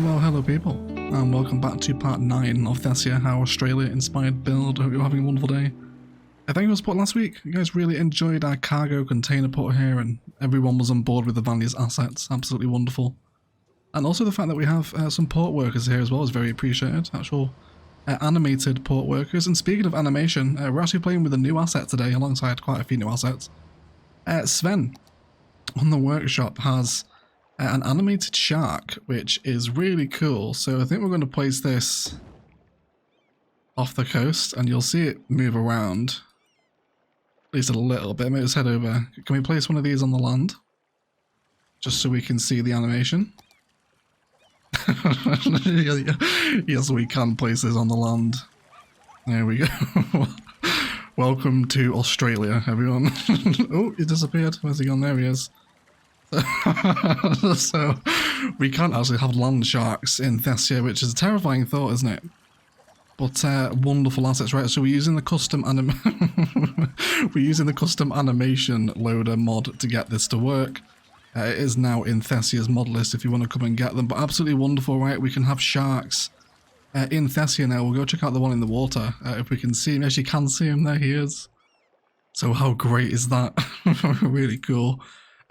Well, hello people, and welcome back to part 9 of Thessia, our Australia-inspired build. I hope you're having a wonderful day. I think it was put last week. You guys really enjoyed our cargo container port here, and everyone was on board with the Valia's assets. Absolutely wonderful. And also the fact that we have some port workers here as well is very appreciated. Actual animated port workers. And speaking of animation, we're actually playing with a new asset today, alongside quite a few new assets. Sven, on the workshop, has an animated shark, which is really cool. So I think we're going to place this off the coast, and you'll see it move around. At least a little bit. Maybe let's head over. Can we place one of these on the land? Just so we can see the animation. Yes, we can place this on the land. There we go. Welcome to Australia, everyone. Oh, he disappeared. Where's he gone? There he is. So, we can't actually have land sharks in Thessia, which is a terrifying thought, isn't it? But wonderful assets, right? So we're using the custom animation loader mod to get this to work. It is now in Thessia's mod list if you want to come and get them. But absolutely wonderful, right? We can have sharks in Thessia now. We'll go check out the one in the water if we can see him. Yes, you can see him. There he is. So how great is that? Really cool.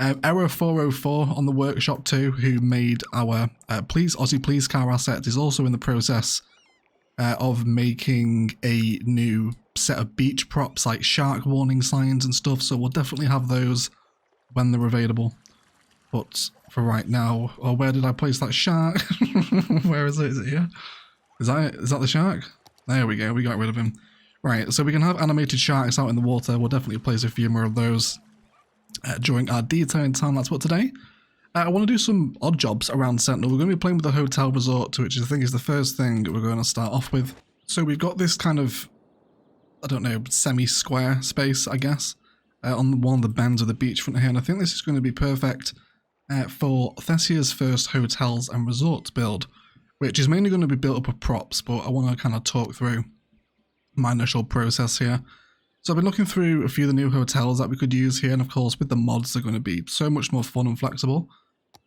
Error 404 on the workshop too, who made our Aussie Police car asset, is also in the process of making a new set of beach props like shark warning signs and stuff, so we'll definitely have those when they're available. But for right now, where did I place that shark? Where is it? Is it here? Is that the shark? There we go, we got rid of him. Right, so we can have animated sharks out in the water. We'll definitely place a few more of those during our detailing time. That's what today. I want to do some odd jobs around Sentinel. We're going to be playing with the hotel resort, which I think is the first thing we're going to start off with. So we've got this kind of, I don't know, semi-square space, I guess, on one of the bends of the beachfront here, and I think this is going to be perfect for Thessia's first hotels and resorts build, which is mainly going to be built up of props, but I want to kind of talk through my initial process here. So I've been looking through a few of the new hotels that we could use here, and of course with the mods they're going to be so much more fun and flexible.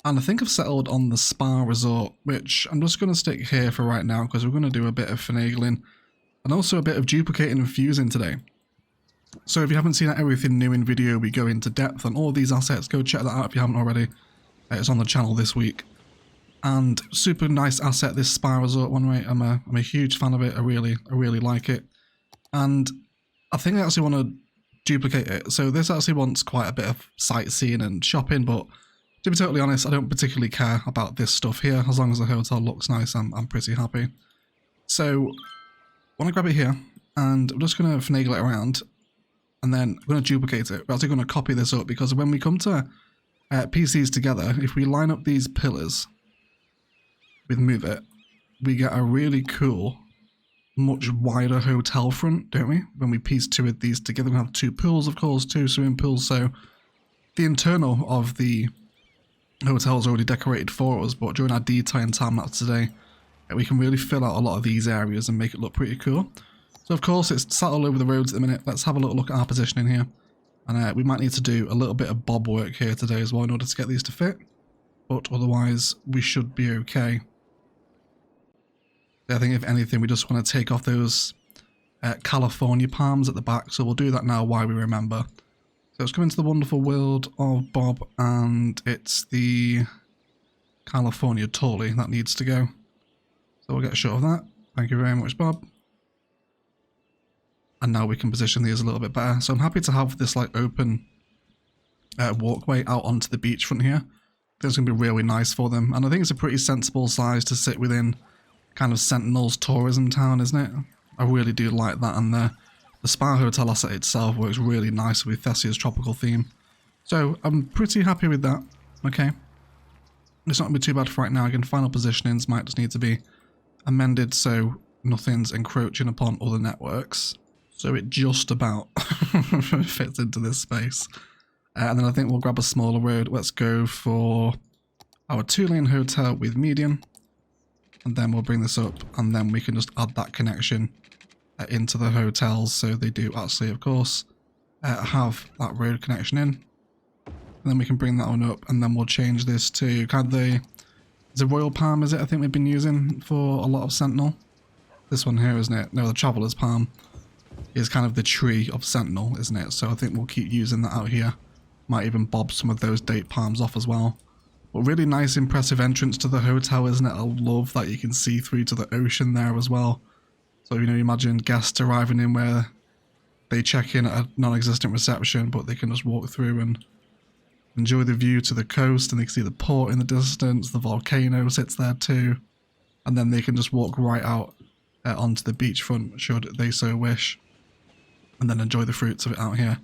And I think I've settled on the spa resort, which I'm just going to stick here for right now because we're going to do a bit of finagling and also a bit of duplicating and fusing today. So if you haven't seen everything new in video, we go into depth on all these assets. Go check that out if you haven't already. It's on the channel this week. And super nice asset, this spa resort one, right? I'm a huge fan of it. I really like it. And I think I actually want to duplicate it. So this actually wants quite a bit of sightseeing and shopping, but to be totally honest, I don't particularly care about this stuff here. As long as the hotel looks nice, I'm pretty happy. So I want to grab it here, and I'm just going to finagle it around, and then I'm going to duplicate it. We're actually going to copy this up, because when we come to PCs together, if we line up these pillars with Move It, we get a really cool, much wider hotel front, don't we? When we piece two of these together, we have two pools, of course, two swimming pools, so the internal of the hotel is already decorated for us, but during our detailing time-lapse today, we can really fill out a lot of these areas and make it look pretty cool. So of course it's sat all over the roads at the minute. Let's have a little look at our positioning here, and we might need to do a little bit of bob work here today as well in order to get these to fit, but otherwise we should be okay. I think if anything we just want to take off those California palms at the back, so we'll do that now while we remember. So let's come into the wonderful world of Bob, and it's the California Tolly that needs to go. So we'll get a shot of that. Thank you very much, Bob. And now we can position these a little bit better. So I'm happy to have this like open walkway out onto the beachfront here. I think it's going to be really nice for them, and I think it's a pretty sensible size to sit within kind of Sentinel's tourism town, isn't it? I really do like that, and the spa hotel asset itself works really nice with Thessia's tropical theme. So I'm pretty happy with that. Okay, it's not going to be too bad for right now. Again, final positionings might just need to be amended so nothing's encroaching upon other networks. So it just about fits into this space. And then I think we'll grab a smaller road. Let's go for our 2-lane hotel with median. And then we'll bring this up, and then we can just add that connection into the hotels, so they do actually, of course, have that road connection in. And then we can bring that one up, and then we'll change this to kind of the It's a royal palm, is it? I think we've been using for a lot of Sentinel. This one here, isn't it? No, the traveller's palm is kind of the tree of Sentinel, isn't it? So I think we'll keep using that out here. Might even bob some of those date palms off as well. But really nice, impressive entrance to the hotel, isn't it? I love that you can see through to the ocean there as well. So, you know, imagine guests arriving in where they check in at a non-existent reception, but they can just walk through and enjoy the view to the coast, and they can see the port in the distance, the volcano sits there too, and then they can just walk right out onto the beachfront should they so wish, and then enjoy the fruits of it out here.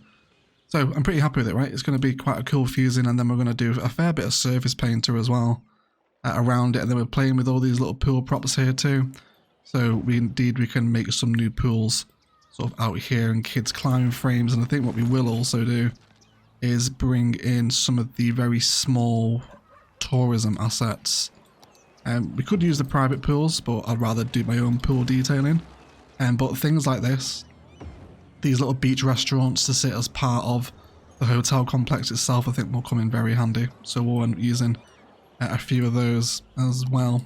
So I'm pretty happy with it, right? It's going to be quite a cool fusing, and then we're going to do a fair bit of surface painter as well around it, and then we're playing with all these little pool props here too. So we can make some new pools sort of out here and kids climbing frames, and I think what we will also do is bring in some of the very small tourism assets. We could use the private pools, but I'd rather do my own pool detailing. But things like this, these little beach restaurants to sit as part of the hotel complex itself, I think will come in very handy. So we'll end up using a few of those as well.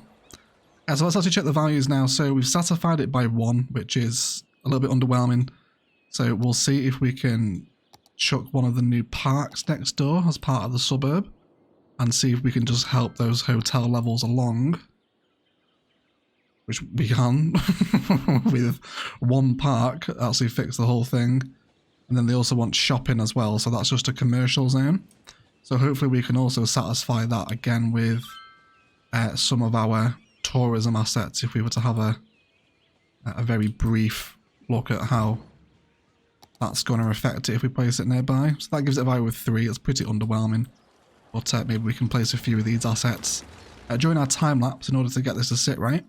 So let's actually check the values now. So we've satisfied it by 1, which is a little bit underwhelming. So we'll see if we can chuck one of the new parks next door as part of the suburb and see if we can just help those hotel levels along, which we can with 1 park actually fix the whole thing. And then they also want shopping as well, so that's just a commercial zone. So hopefully we can also satisfy that again with some of our tourism assets if we were to have a very brief look at how that's going to affect it if we place it nearby. So that gives it a value of 3. It's pretty underwhelming. But maybe we can place a few of these assets during our time lapse in order to get this to sit right.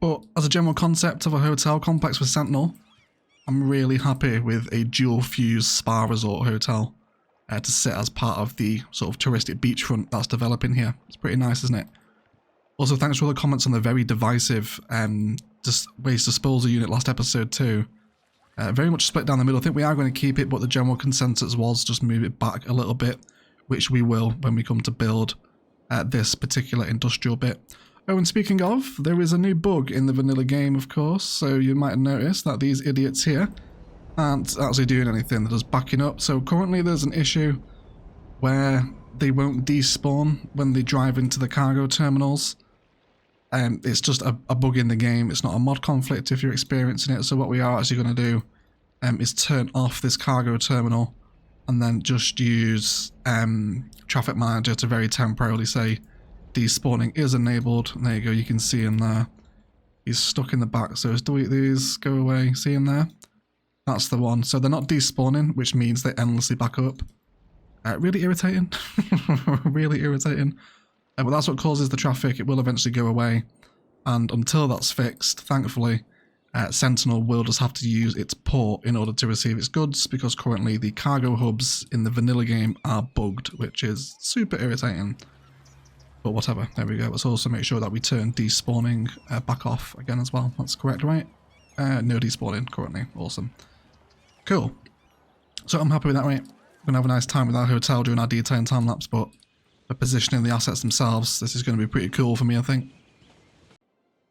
But as a general concept of a hotel complex with Sentinel, I'm really happy with a dual fuse spa resort hotel to sit as part of the sort of touristic beachfront that's developing here. It's pretty nice, isn't it? Also, thanks for all the comments on the very divisive waste disposal unit last episode too. Very much split down the middle. I think we are going to keep it, but the general consensus was just move it back a little bit, which we will when we come to build this particular industrial bit. Oh, and speaking of, there is a new bug in the vanilla game, of course, so you might notice that these idiots here aren't actually doing anything. They're just backing up. So currently there's an issue where they won't despawn when they drive into the cargo terminals. It's just a bug in the game. It's not a mod conflict if you're experiencing it. So what we are actually going to do is turn off this cargo terminal and then just use Traffic Manager to very temporarily say despawning is enabled. And there you go, you can see him there. He's stuck in the back, so let's delete these, go away, see him there? That's the one. So they're not despawning, which means they endlessly back up. Really irritating. Really irritating. But that's what causes the traffic. It will eventually go away. And until that's fixed, thankfully, Sentinel will just have to use its port in order to receive its goods, because currently the cargo hubs in the vanilla game are bugged, which is super irritating. But whatever, there we go. Let's also make sure that we turn despawning back off again as well. That's correct, right? No despawning currently. Awesome. Cool. So I'm happy with that, right? We're going to have a nice time with our hotel doing our detailing time lapse, but for positioning the assets themselves, this is going to be pretty cool for me, I think.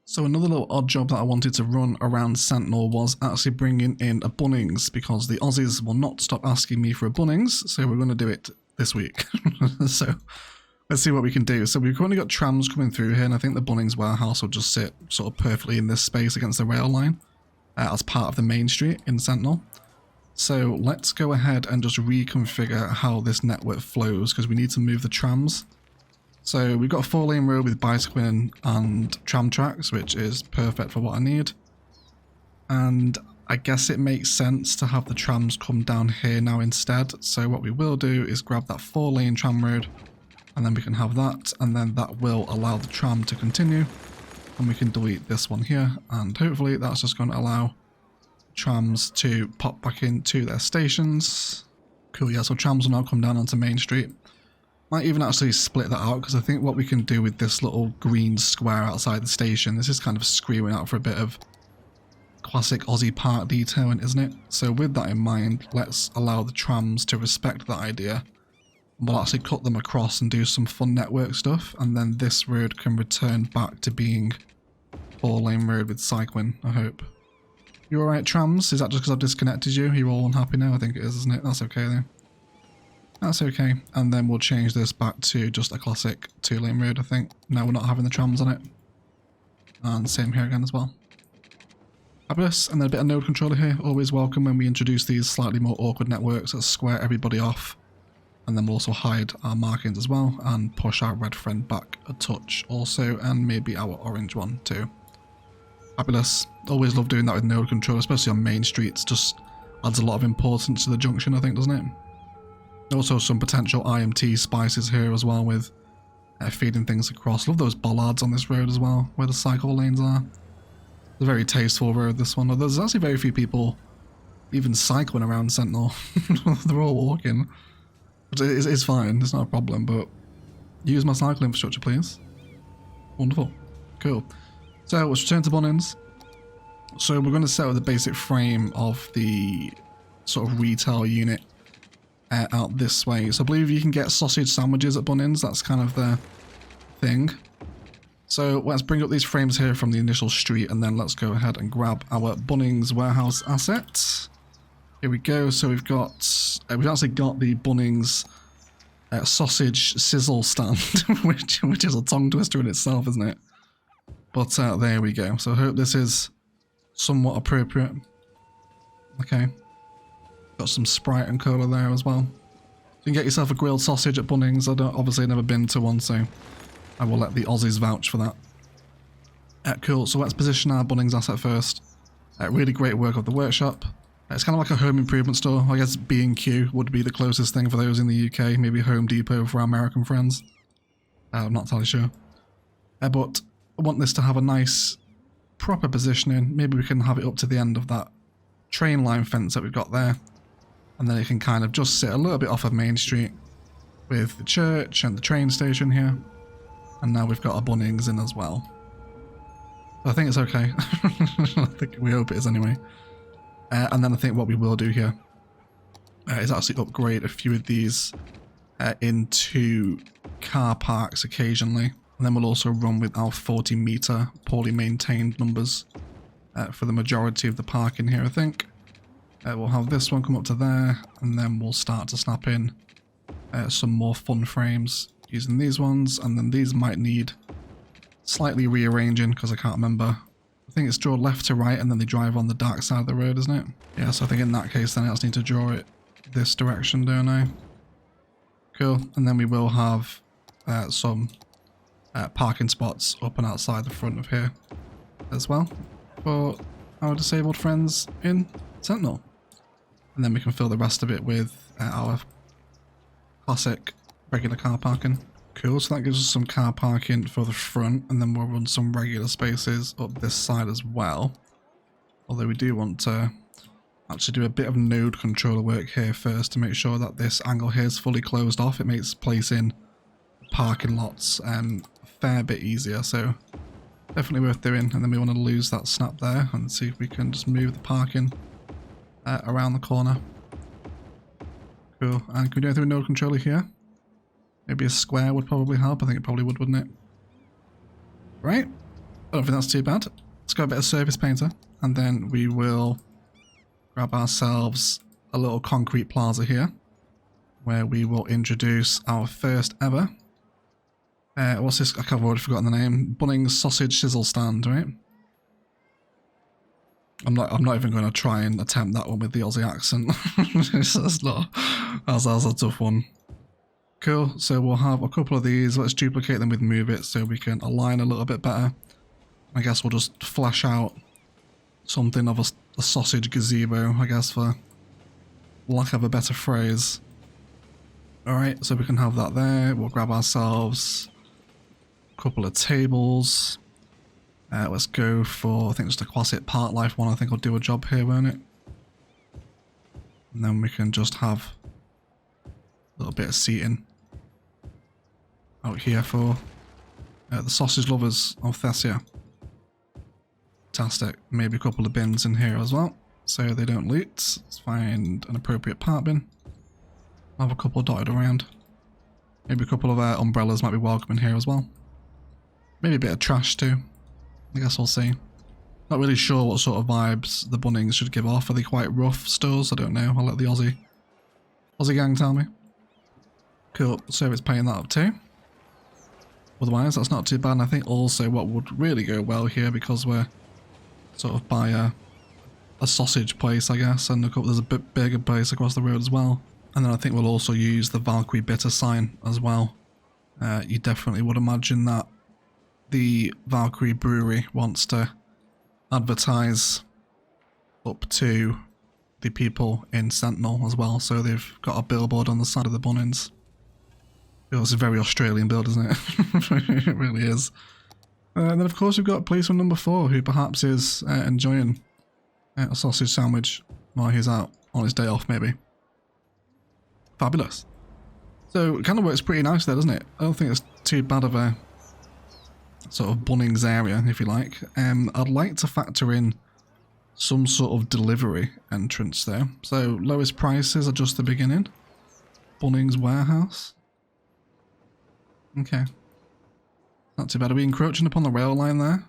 So another little odd job that I wanted to run around Sentinel was actually bringing in a Bunnings, because the Aussies will not stop asking me for a Bunnings, so we're going to do it this week. So let's see what we can do. So we've currently got trams coming through here, and I think the Bunnings warehouse will just sit sort of perfectly in this space against the rail line as part of the main street in Sentinel. So let's go ahead and just reconfigure how this network flows, because we need to move the trams. So we've got a 4-lane road with bicycling and tram tracks, which is perfect for what I need. And I guess it makes sense to have the trams come down here now instead. So what we will do is grab that 4-lane tram road, and then we can have that, and then that will allow the tram to continue. And we can delete this one here, and hopefully that's just going to allow trams to pop back into their stations. Cool, yeah, so trams will now come down onto Main Street. Might even actually split that out, because I think what we can do with this little green square outside the station, this is kind of screaming out for a bit of classic Aussie park detailing, isn't it? So with that in mind, let's allow the trams to respect that idea. We'll actually cut them across and do some fun network stuff, and then this road can return back to being 4-lane road with cycling, I hope. You alright, trams? Is that just because I've disconnected you? You're all unhappy now? I think it is, isn't it? That's okay then. That's okay. And then we'll change this back to just a classic 2-lane road, I think. Now we're not having the trams on it. And same here again as well. Fabulous. And then a bit of node controller here. Always welcome when we introduce these slightly more awkward networks. Let's square everybody off. And then we'll also hide our markings as well. And push our red friend back a touch also. And maybe our orange one too. Fabulous. Always love doing that with node control, especially on main streets. Just adds a lot of importance to the junction, I think, doesn't it? Also some potential IMT spices here as well with feeding things across. Love those bollards on this road as well, where the cycle lanes are. It's a very tasteful road, this one. There's actually very few people even cycling around Sentinel. They're all walking. Which is fine, it's not a problem, but use my cycle infrastructure, please. Wonderful. Cool. So let's return to Bunnings. So we're going to set up the basic frame of the sort of retail unit out this way. So I believe you can get sausage sandwiches at Bunnings. That's kind of the thing. So let's bring up these frames here from the initial street, and then let's go ahead and grab our Bunnings warehouse asset. Here we go. So we've actually got the Bunnings sausage sizzle stand, which is a tongue twister in itself, isn't it? But there we go. So I hope this is somewhat appropriate. Okay. Got some Sprite and cola there as well. You can get yourself a grilled sausage at Bunnings. I don't, obviously never been to one, so I will let the Aussies vouch for that. Cool, so let's position our Bunnings asset first. Really great work of the workshop. It's kind of like a home improvement store. I guess B&Q would be the closest thing for those in the UK. Maybe Home Depot for our American friends. I'm not entirely sure. But I want this to have a nice, proper positioning. Maybe we can have it up to the end of that train line fence that we've got there. And then it can kind of just sit a little bit off of Main Street with the church and the train station here. And now we've got our Bunnings in as well. I think it's okay. I think we hope it is anyway. And then I think what we will do here is actually upgrade a few of these into car parks occasionally. And then we'll also run with our 40-meter poorly maintained numbers for the majority of the parking here, I think. We'll have this one come up to there, and then we'll start to snap in some more fun frames using these ones, and then these might need slightly rearranging because I can't remember. I think it's draw left to right and then they drive on the dark side of the road, isn't it? Yeah, so I think in that case then I just need to draw it this direction, don't I? Cool, and then we will have some parking spots up and outside the front of here as well for our disabled friends in Sentinel. And then we can fill the rest of it with our classic regular car parking. Cool, so that gives us some car parking for the front, and then we'll run some regular spaces up this side as well. Although we do want to actually do a bit of node controller work here first to make sure that this angle here is fully closed off. It makes placing parking lots a fair bit easier, so definitely worth doing. And then we want to lose that snap there and see if we can just move the parking around the corner. Cool, and can we do anything with node controller here? Maybe a square would probably help. I think it probably would, wouldn't it? Right, I don't think that's too bad. Let's go a bit of surface painter, and then we will grab ourselves a little concrete plaza here, where we will introduce our first ever. What's this? I've already forgotten the name. Bunnings sausage sizzle stand, right? I'm not even going to try and attempt that one with the Aussie accent. That's a tough one. Cool, so we'll have a couple of these. Let's duplicate them with Move It so we can align a little bit better. I guess we'll just flash out something of a sausage gazebo, I guess, for lack of a better phrase. Alright, so we can have that there. We'll grab ourselves a couple of tables. Let's go for, I think just a classic park life one. I think will do a job here, won't it? And then we can just have a little bit of seating out here for the sausage lovers of Thessia. Fantastic. Maybe a couple of bins in here as well, so they don't loot. Let's find an appropriate park bin. I'll have a couple dotted around. Maybe a couple of umbrellas might be welcome in here as well. Maybe a bit of trash too. I guess we'll see. Not really sure what sort of vibes the Bunnings should give off. Are they quite rough stores? I don't know. I'll let the Aussie gang tell me. Cool, so it's paying that up too. Otherwise, that's not too bad. And I think also what would really go well here, because we're sort of by a sausage place, I guess, and there's a bit bigger place across the road as well. And then I think we'll also use the Valkyrie Bitter sign as well. You definitely would imagine that the Valkyrie Brewery wants to advertise up to the people in Sentinel as well, so they've got a billboard on the side of the Bunnings. It's a very Australian build, isn't it? It really is. And then of course we've got policeman number 4, who perhaps is enjoying a sausage sandwich while he's out on his day off, maybe. Fabulous. So it kind of works pretty nice there, doesn't it? I don't think it's too bad of a sort of Bunnings area, if you like. I'd like to factor in some sort of delivery entrance there. So lowest prices are just the beginning. Bunnings warehouse. Okay. Not too bad. Are we encroaching upon the rail line there?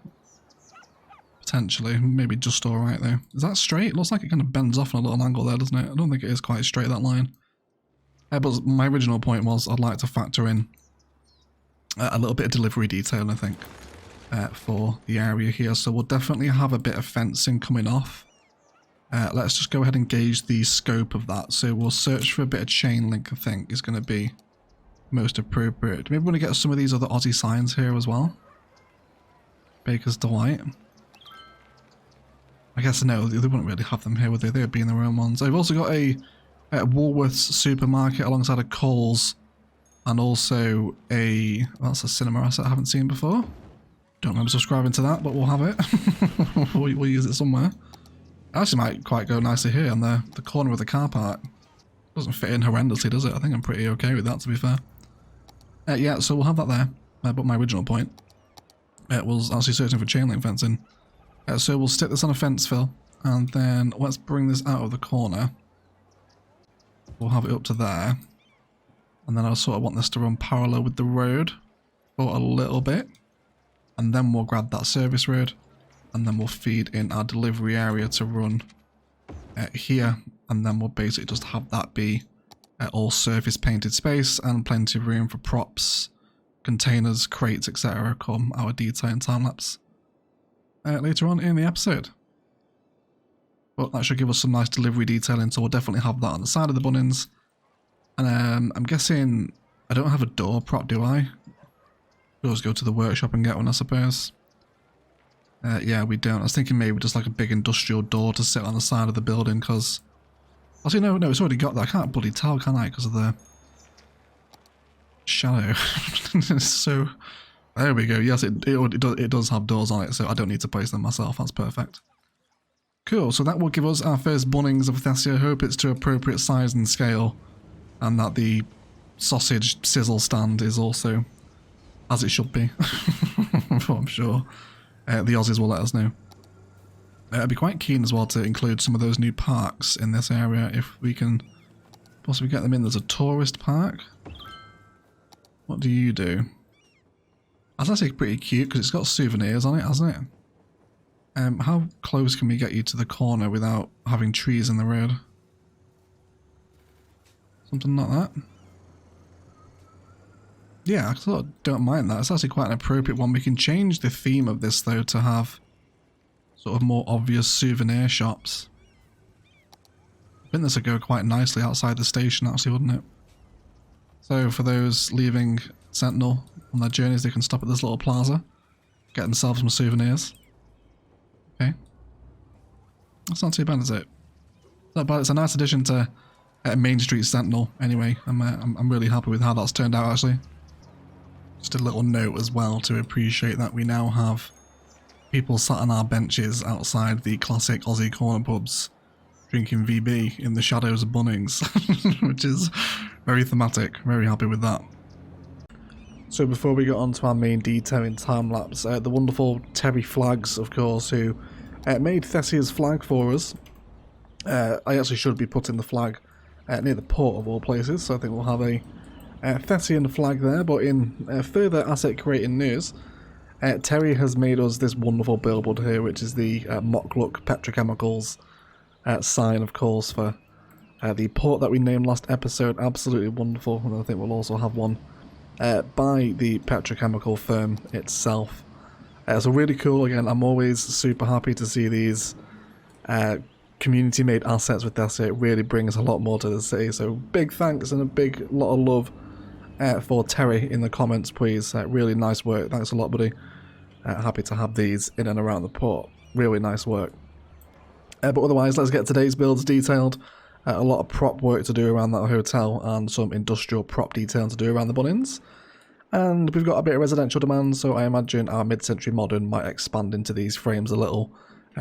Potentially. Maybe just alright though. Is that straight? It looks like it kind of bends off on a little angle there, doesn't it? I don't think it is quite straight, that line. But my original point was I'd like to factor in a little bit of delivery detail, I think, for the area here. So we'll definitely have a bit of fencing coming off. Let's just go ahead and gauge the scope of that. So we'll search for a bit of chain link, I think, is going to be most appropriate. Maybe we want to get some of these other Aussie signs here as well. Baker's Delight. I guess no, they wouldn't really have them here, would they? They would be in their own ones. I've also got a Woolworths supermarket alongside a Coles, and also that's a cinema asset I haven't seen before. Don't remember subscribing to that, but we'll have it. we'll use it somewhere. Actually might quite go nicely here on the corner of the car park. Doesn't fit in horrendously, does it? I think I'm pretty okay with that, to be fair. Yeah, so we'll have that there. But my original point was actually searching for chain link fencing. So we'll stick this on a fence fill, and then let's bring this out of the corner. We'll have it up to there. And then I sort of want this to run parallel with the road for a little bit. And then we'll grab that service road, and then we'll feed in our delivery area to run here. And then we'll basically just have that be all surface painted space and plenty of room for props, containers, crates, etc. come our detail and time lapse later on in the episode. But that should give us some nice delivery detailing, so we'll definitely have that on the side of the Bunnings. And I'm guessing I don't have a door prop, do I? We'll just go to the workshop and get one, I suppose. Yeah, we don't. I was thinking maybe just like a big industrial door to sit on the side of the building, because... Actually, no, it's already got that. I can't bloody tell, can I? Because of the shadow. So, there we go. Yes, it does have doors on it, so I don't need to place them myself. That's perfect. Cool, so that will give us our first Bunnings of Thessia. Hope it's to appropriate size and scale, and that the sausage sizzle stand is also as it should be. I'm sure the Aussies will let us know. I'd be quite keen as well to include some of those new parks in this area if we can possibly get them in. There's a tourist park. What do you do? That's actually pretty cute because it's got souvenirs on it, hasn't it? How close can we get you to the corner without having trees in the road? Something like that. Yeah, I sort of don't mind that. It's actually quite an appropriate one. We can change the theme of this though to have sort of more obvious souvenir shops. I think this would go quite nicely outside the station actually, wouldn't it? So for those leaving Sentinel on their journeys, they can stop at this little plaza, get themselves some souvenirs. Okay. That's not too bad, is it? Not bad. It's a nice addition to Main Street Sentinel anyway. I'm really happy with how that's turned out actually. Just a little note as well to appreciate that we now have people sat on our benches outside the classic Aussie corner pubs drinking VB in the shadows of Bunnings, which is very thematic. Very happy with that. So before we get on to our main detailing time-lapse, the wonderful Terry Flags, of course, who made Thessia's flag for us. I actually should be putting the flag near the port of all places, so I think we'll have a Thessian flag there, but in further asset creating news, Terry has made us this wonderful billboard here, which is the Mock-Look Petrochemicals sign, of course, for the port that we named last episode. Absolutely wonderful, and I think we'll also have one by the petrochemical firm itself. So really cool. Again, I'm always super happy to see these community-made assets with Thessia. It really brings a lot more to the city. So big thanks and a big lot of love for Terry in the comments, please. Really nice work. Thanks a lot, buddy. Happy to have these in and around the port. Really nice work. But otherwise, let's get today's builds detailed. A lot of prop work to do around that hotel and some industrial prop detail to do around the Bunnings. And we've got a bit of residential demand, so I imagine our mid-century modern might expand into these frames a little,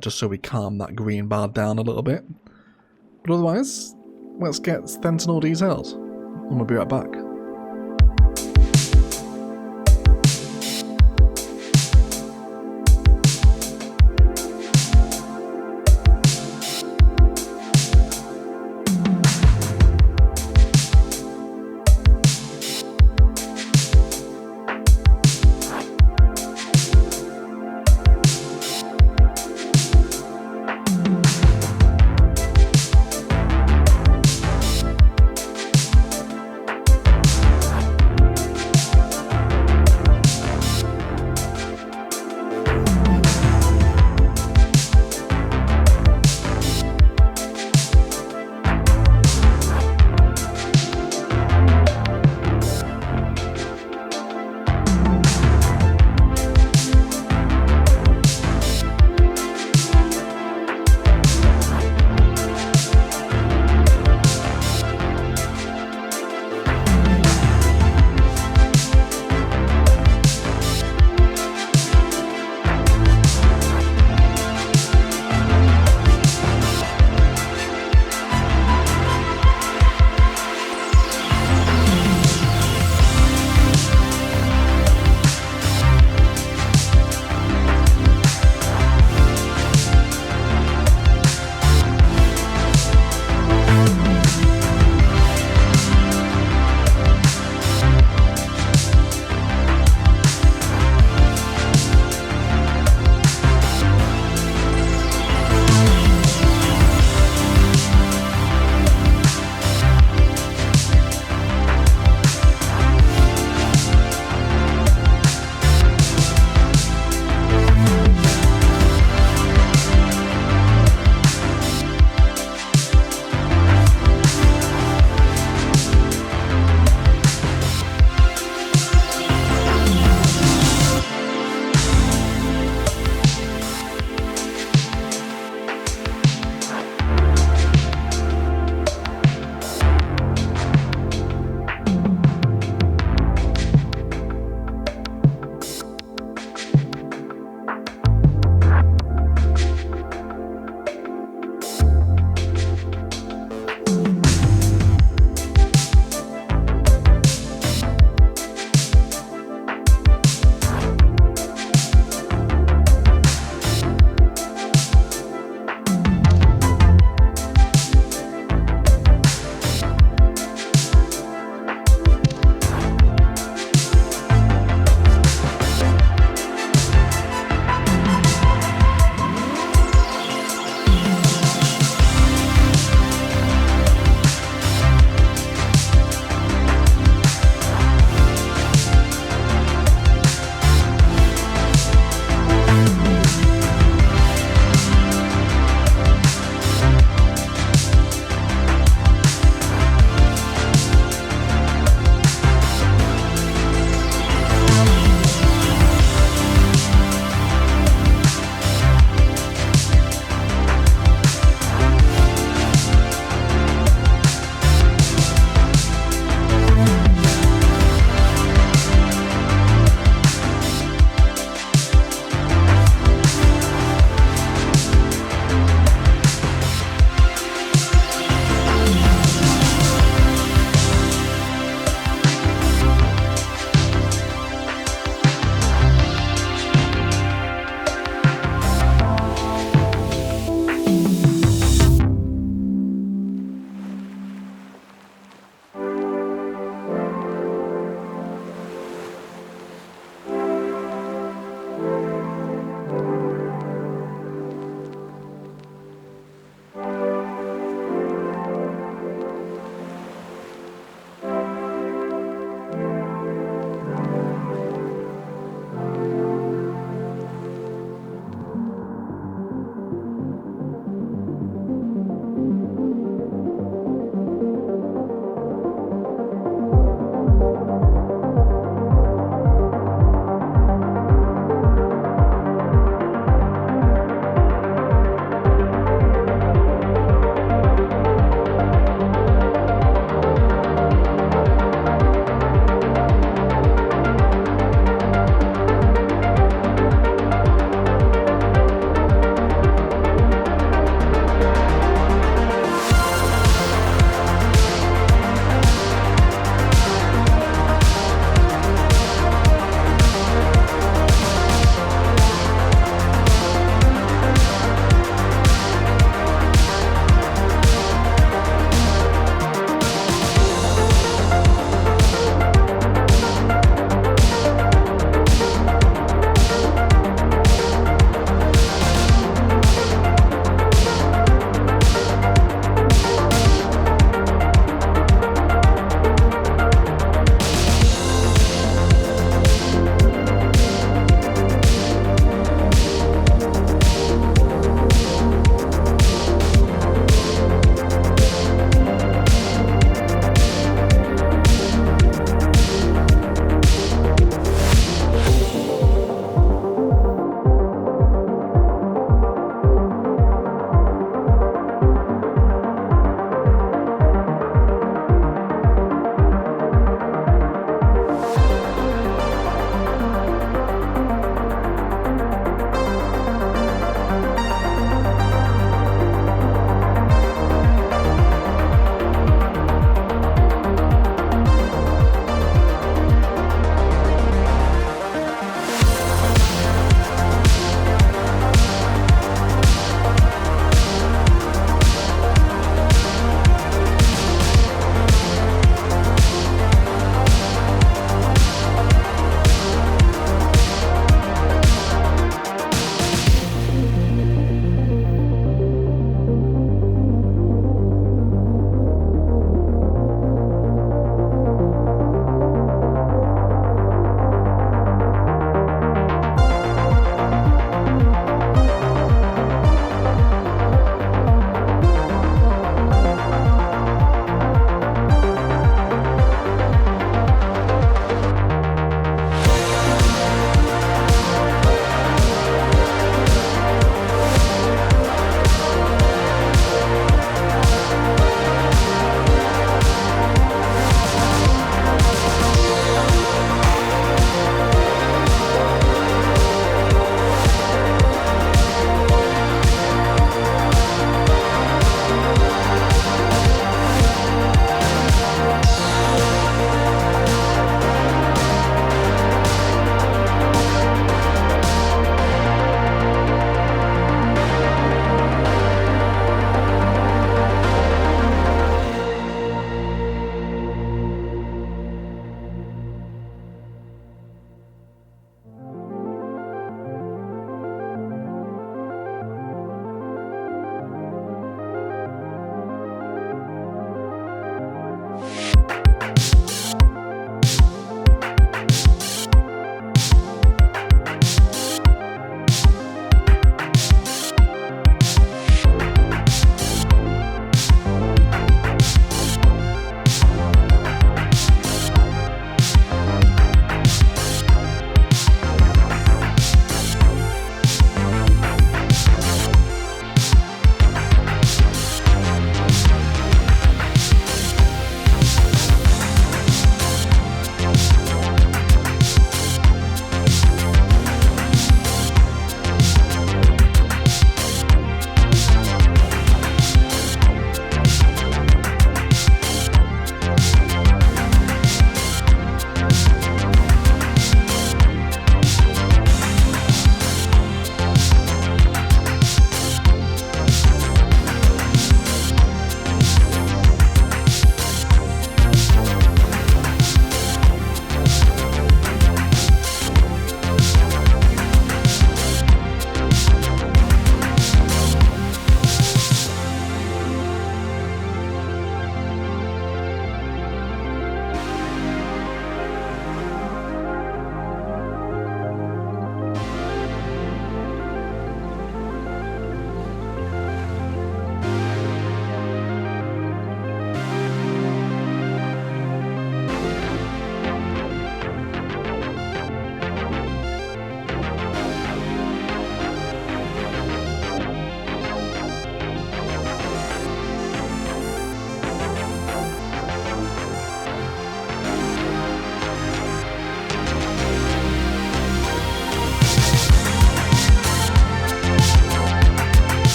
just so we calm that green bar down a little bit. But otherwise, let's get Sentinel detailed, and we'll be right back.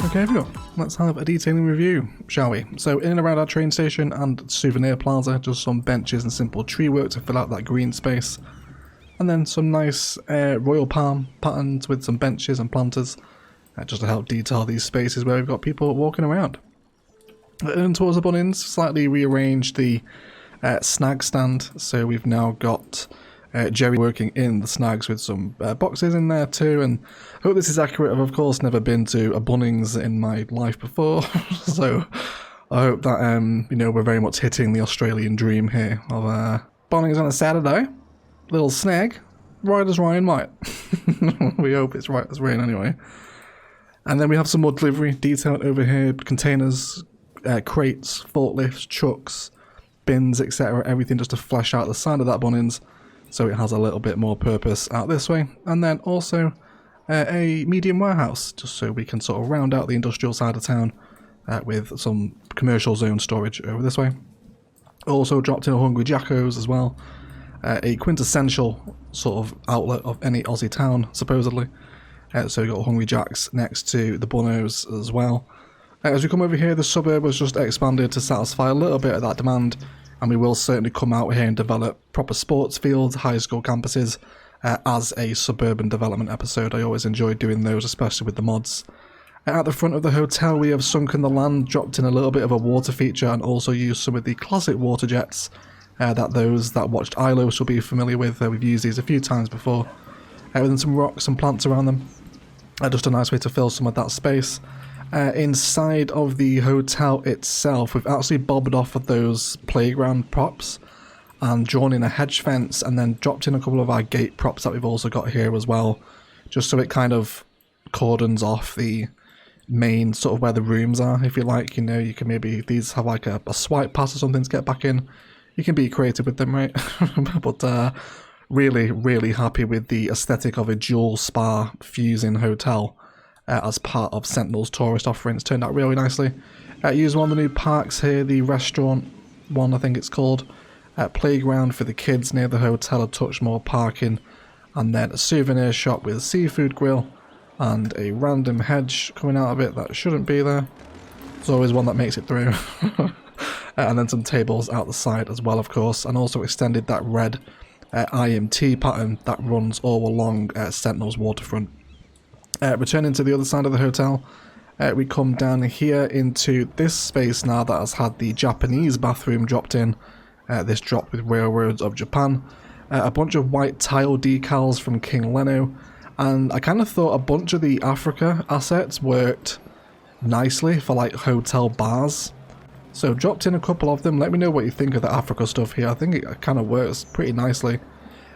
Okay everyone, let's have a detailing review, shall we? So in and around our train station and souvenir plaza, just some benches and simple tree work to fill out that green space. And then some nice royal palm patterns with some benches and planters, just to help detail these spaces where we've got people walking around. And towards the Bunnings, slightly rearranged the snag stand, so we've now got Jerry working in the snags with some boxes in there too, and I hope this is accurate. I've of course never been to a Bunnings in my life before, so I hope that you know, we're very much hitting the Australian dream here of Bunnings on a Saturday, little snag, right as rain might. We hope it's right as rain anyway. And then we have some more delivery detailed over here, containers, crates, forklifts, trucks, bins, etc. Everything just to flesh out the side of that Bunnings, so it has a little bit more purpose out this way. And then also a medium warehouse, just so we can sort of round out the industrial side of town with some commercial zone storage over this way. Also dropped in a Hungry Jacko's as well, a quintessential sort of outlet of any Aussie town, supposedly. So we've got Hungry Jack's next to the Bunnos as well. As we come over here, the suburb was just expanded to satisfy a little bit of that demand, and we will certainly come out here and develop proper sports fields, high school campuses, as a suburban development episode. I always enjoy doing those, especially with the mods. At the front of the hotel, we have sunken the land, dropped in a little bit of a water feature, and also used some of the classic water jets that those that watched ILOS will be familiar with. We've used these a few times before. With some rocks and plants around them. Just a nice way to fill some of that space. Inside of the hotel itself, we've actually bobbed off of those playground props and drawn in a hedge fence, and then dropped in a couple of our gate props that we've also got here as well, just so it kind of cordons off the main sort of where the rooms are, if you like. You know, you can maybe, these have like a swipe pass or something to get back in. You can be creative with them, right? But really, really happy with the aesthetic of a dual spa fusing hotel as part of Sentinel's tourist offering. It's turned out really nicely. Use one of the new parks here, the restaurant one I think it's called. Playground for the kids near the hotel, a touch more parking, and then a souvenir shop with a seafood grill and a random hedge coming out of it that shouldn't be there. There's always one that makes it through. And then some tables out the side as well, of course, and also extended that red IMT pattern that runs all along Sentinel's waterfront. Returning to the other side of the hotel, we come down here into this space now that has had the Japanese bathroom dropped in. This dropped with Railroads of Japan. A bunch of white tile decals from King Leno, and I kind of thought a bunch of the Africa assets worked nicely for like hotel bars. So dropped in a couple of them. Let me know what you think of the Africa stuff here. I think it kind of works pretty nicely.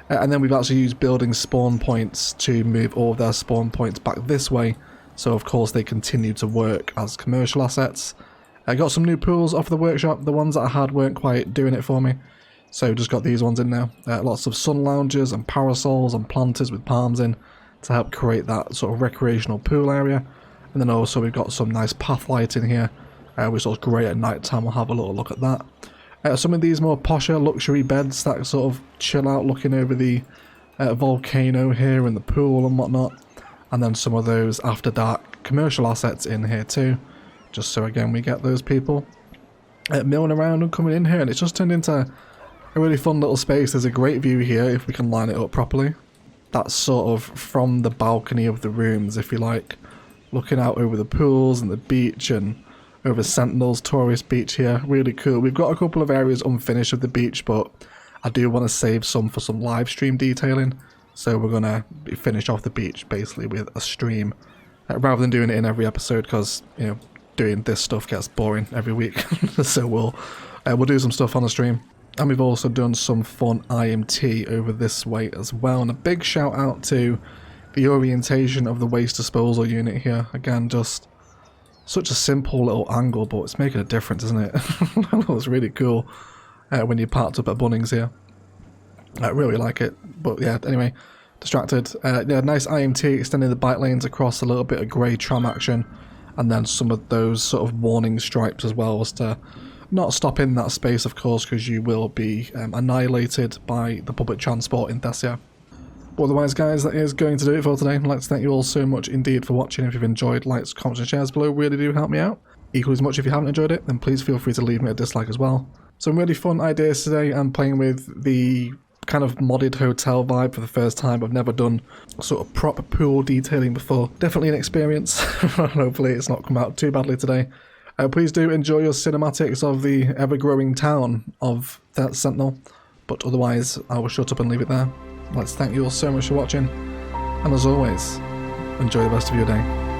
And then we've actually used building spawn points to move all of their spawn points back this way. So of course they continue to work as commercial assets. I got some new pools off the workshop. The ones that I had weren't quite doing it for me, so just got these ones in now. Lots of sun loungers and parasols and planters with palms in to help create that sort of recreational pool area. And then also we've got some nice path lighting here, which looks great at night time. We'll have a little look at that. Some of these more posher luxury beds that sort of chill out looking over the volcano here and the pool and whatnot. And then some of those after dark commercial assets in here too, just so again we get those people milling around and coming in here. And it's just turned into a really fun little space. There's a great view here if we can line it up properly. That's sort of from the balcony of the rooms, if you like, looking out over the pools and the beach and over Sentinel's tourist beach here. Really cool. We've got a couple of areas unfinished of the beach, but I do want to save some for some live stream detailing. So we're going to finish off the beach basically with a stream rather than doing it in every episode, because, you know, doing this stuff gets boring every week. So we'll do some stuff on the stream. And we've also done some fun IMT over this way as well. And a big shout out to the orientation of the waste disposal unit here. Again, just such a simple little angle, but it's making a difference, isn't it? That looks really cool when you parked up at Bunnings here. I really like it. But yeah, anyway, distracted. Yeah, nice IMT, extending the bike lanes across, a little bit of grey tram action, and then some of those sort of warning stripes as well, as to not stop in that space, of course, because you will be annihilated by the public transport in Thessia. Otherwise, guys, that is going to do it for today. I'd like to thank you all so much indeed for watching. If you've enjoyed, likes, comments and shares below really do help me out. Equally as much if you haven't enjoyed it, then please feel free to leave me a dislike as well. Some really fun ideas today. I'm playing with the kind of modded hotel vibe for the first time. I've never done sort of proper pool detailing before. Definitely an experience. Hopefully it's not come out too badly today. Please do enjoy your cinematics of the ever-growing town of that Sentinel. But otherwise, I will shut up and leave it there. I'd like to thank you all so much for watching. And as always, enjoy the rest of your day.